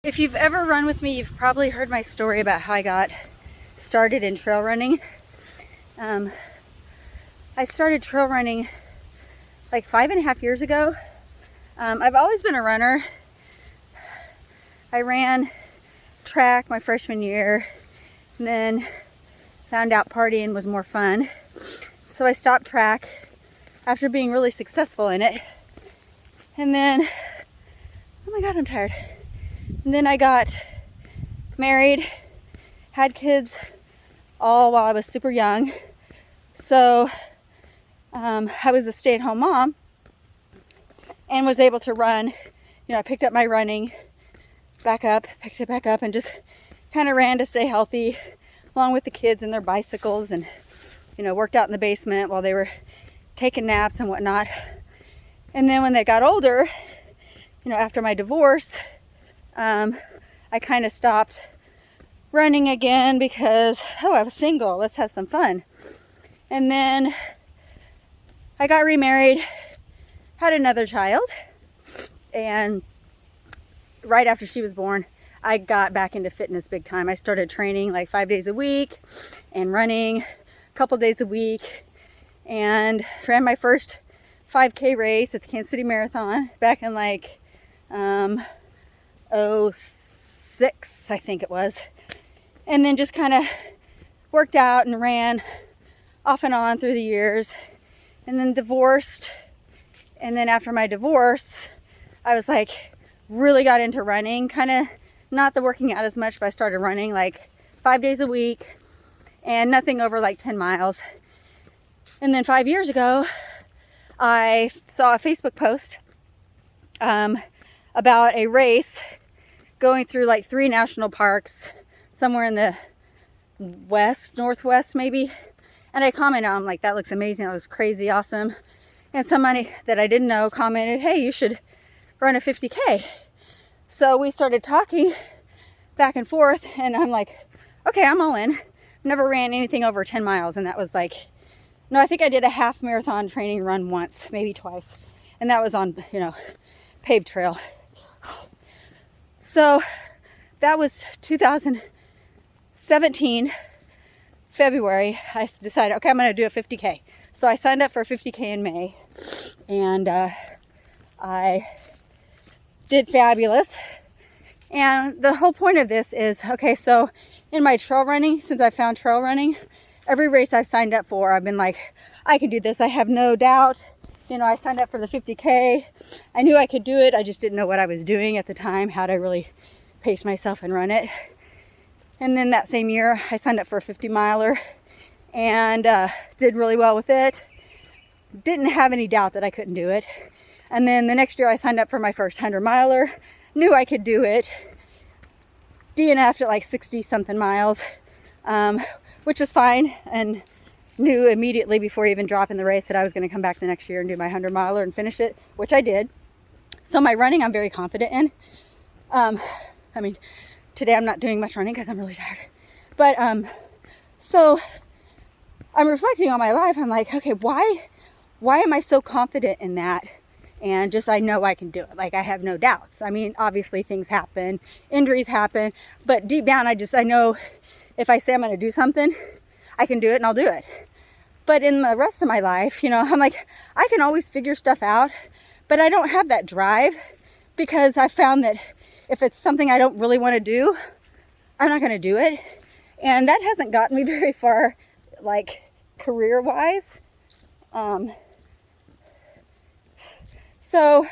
If you've ever run with me, you've probably heard my story about how I got started in trail running. I started trail running like 5.5 years ago. I've always been a runner. I ran track my freshman year and then found out partying was more fun. So I stopped track after being really successful in it. And then, oh my God, I'm tired. And then I got married, had kids, all while I was super young. So I was a stay-at-home mom and was able to run. I picked up my running picked it back up and just kind of ran to stay healthy along with the kids and their bicycles, and worked out in the basement while they were taking naps and whatnot. And then when they got older, after my divorce, I kind of stopped running again because, I was single. Let's have some fun. And then I got remarried, had another child, and right after she was born, I got back into fitness big time. I started training like 5 days a week and running a couple days a week, and ran my first 5K race at the Kansas City Marathon back in like 06, I think it was. And then just kind of worked out and ran off and on through the years, and then divorced. And then after my divorce, I was like, really got into running, kind of not the working out as much, but I started running like 5 days a week and nothing over like 10 miles. And then 5 years ago, I saw a Facebook post about a race going through like 3 national parks somewhere in the northwest maybe. And I commented on like, that looks amazing. That was crazy awesome. And somebody that I didn't know commented, hey, you should run a 50K. So we started talking back and forth, and I'm like, okay, I'm all in. Never ran anything over 10 miles. And that was like, no, I think I did a half marathon training run once, maybe twice. And that was on, paved trail. So that was 2017, February. I decided, okay, I'm going to do a 50K. So I signed up for a 50K in May, and I did fabulous. And the whole point of this is, okay, so in my trail running, since I found trail running, every race I've signed up for, I've been like, I can do this. I have no doubt. I signed up for the 50K. I knew I could do it. I just didn't know what I was doing at the time, how to really pace myself and run it. And then that same year, I signed up for a 50-miler and did really well with it. Didn't have any doubt that I couldn't do it. And then the next year, I signed up for my first 100-miler. Knew I could do it. DNF'd at like 60-something miles, which was fine, and knew immediately before even dropping the race that I was going to come back the next year and do my 100-miler and finish it, which I did. So my running, I'm very confident in. Today I'm not doing much running because I'm really tired. But so I'm reflecting on my life. I'm like, okay, why am I so confident in that? And just, I know I can do it. Like, I have no doubts. Obviously things happen, injuries happen, but deep down, I know if I say I'm going to do something, I can do it and I'll do it. But in the rest of my life, I'm like, I can always figure stuff out, but I don't have that drive, because I found that if it's something I don't really want to do, I'm not going to do it. And that hasn't gotten me very far, like career-wise. So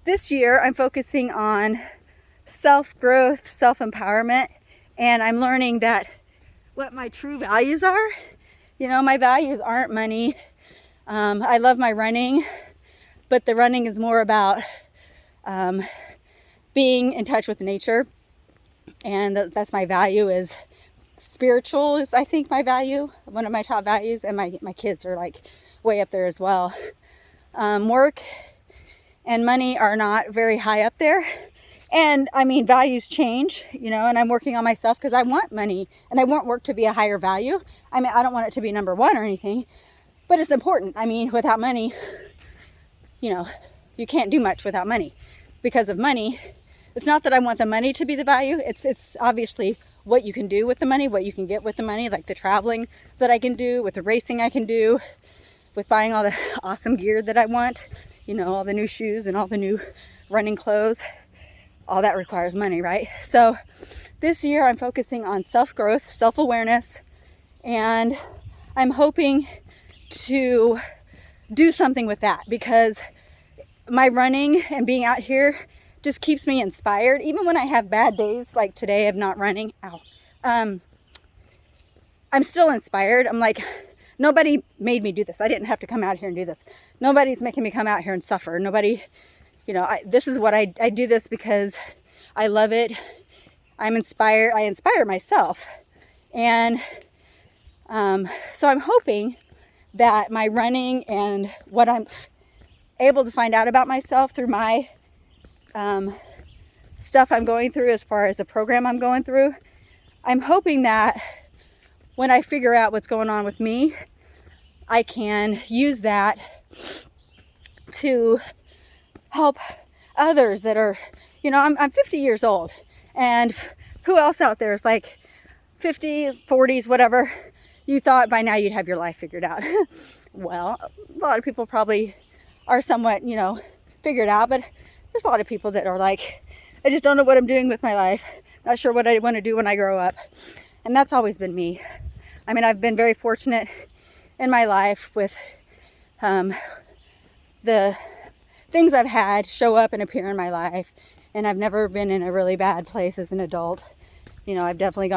this year I'm focusing on self-growth, self-empowerment, and I'm learning that what my true values are. My values aren't money. I love my running, but the running is more about being in touch with nature, and that's my value. Is spiritual is, I think, my value, one of my top values, and my kids are like way up there as well. Work and money are not very high up there. And values change, and I'm working on myself because I want money and I want work to be a higher value. I don't want it to be number one or anything, but it's important. Without money, you can't do much without money. Because of money, It's not that I want the money to be the value. It's obviously what you can do with the money, what you can get with the money, like the traveling that I can do, with the racing I can do, with buying all the awesome gear that I want, you know, all the new shoes and all the new running clothes. All that requires money, right? So this year I'm focusing on self-growth, self-awareness, and I'm hoping to do something with that, because my running and being out here just keeps me inspired. Even when I have bad days like today of not running, I'm still inspired. I'm like, nobody made me do this. I didn't have to come out here and do this. Nobody's making me come out here and suffer. Nobody, you know, this is what I do this because I love it. I'm inspired. I inspire myself. And so I'm hoping that my running and what I'm able to find out about myself through my stuff I'm going through, as far as the program I'm going through, I'm hoping that when I figure out what's going on with me, I can use that to help others that are, you know, I'm 50 years old, and who else out there is like 50, 40s, whatever. You thought by now you'd have your life figured out. Well, a lot of people probably are somewhat, you know, figured out, but there's a lot of people that are like, I just don't know what I'm doing with my life. Not sure what I want to do when I grow up. And that's always been me. I mean, I've been very fortunate in my life with the things I've had show up and appear in my life. And I've never been in a really bad place as an adult. You know, I've definitely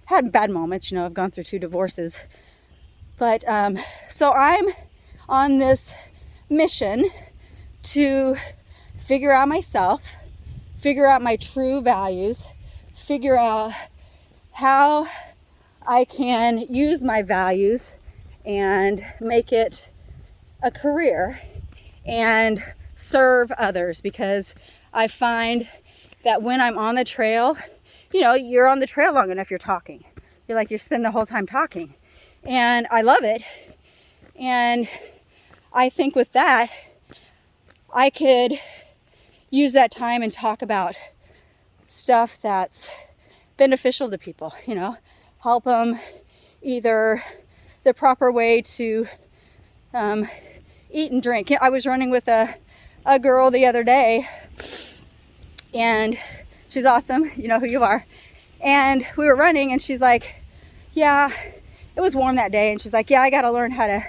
had bad moments. You know, I've gone through 2 divorces. But so I'm on this mission to figure out myself, figure out my true values, figure out how I can use my values and make it a career and serve others. Because I find that when I'm on the trail, you know, you're on the trail long enough, you're talking. You spend the whole time talking. And I love it. And I think with that, I could use that time and talk about stuff that's beneficial to people, you know, help them either the proper way to eat and drink. You know, I was running with a girl the other day, and she's awesome, you know who you are. And we were running, and she's like, yeah, it was warm that day. And she's like, yeah, I got to learn how to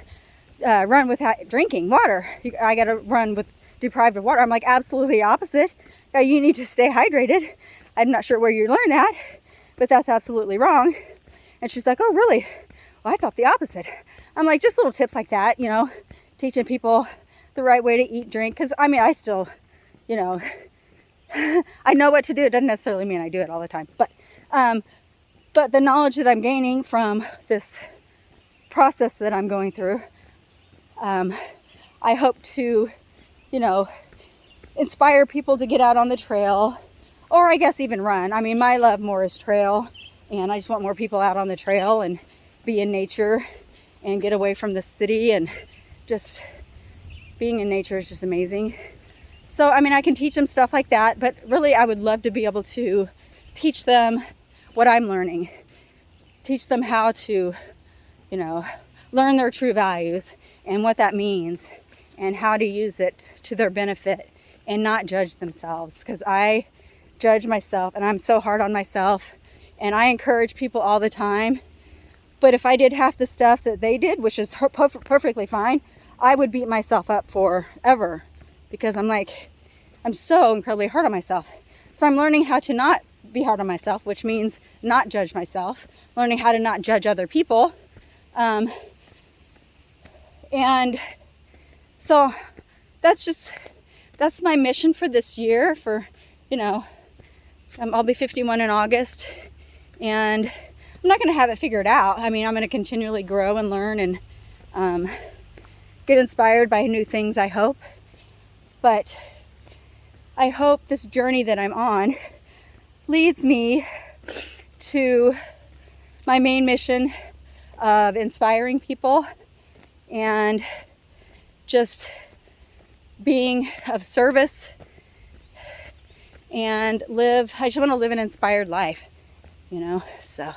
run without drinking water. I got to run with deprived of water. I'm like, absolutely opposite. You need to stay hydrated. I'm not sure where you learned that, but that's absolutely wrong. And she's like, oh, really? Well, I thought the opposite. I'm like, just little tips like that, you know, teaching people the right way to eat, drink. Because, I mean, I still, you know, I know what to do. It doesn't necessarily mean I do it all the time. But the knowledge that I'm gaining from this process that I'm going through, I hope to, you know, inspire people to get out on the trail, or I guess even run. I mean, my love more is trail, and I just want more people out on the trail and be in nature and get away from the city, and just being in nature is just amazing. So, I mean, I can teach them stuff like that, but really I would love to be able to teach them what I'm learning. Teach them how to, you know, learn their true values and what that means, and how to use it to their benefit and not judge themselves. Because I judge myself, and I'm so hard on myself, and I encourage people all the time. But if I did half the stuff that they did, which is perfectly fine, I would beat myself up forever, because I'm so incredibly hard on myself. So I'm learning how to not be hard on myself, which means not judge myself, learning how to not judge other people. And so that's my mission for this year. For, you know, I'll be 51 in August, and I'm not going to have it figured out. I mean, I'm going to continually grow and learn and get inspired by new things, I hope. But I hope this journey that I'm on leads me to my main mission of inspiring people and just being of service and live. I just want to live an inspired life, you know, so.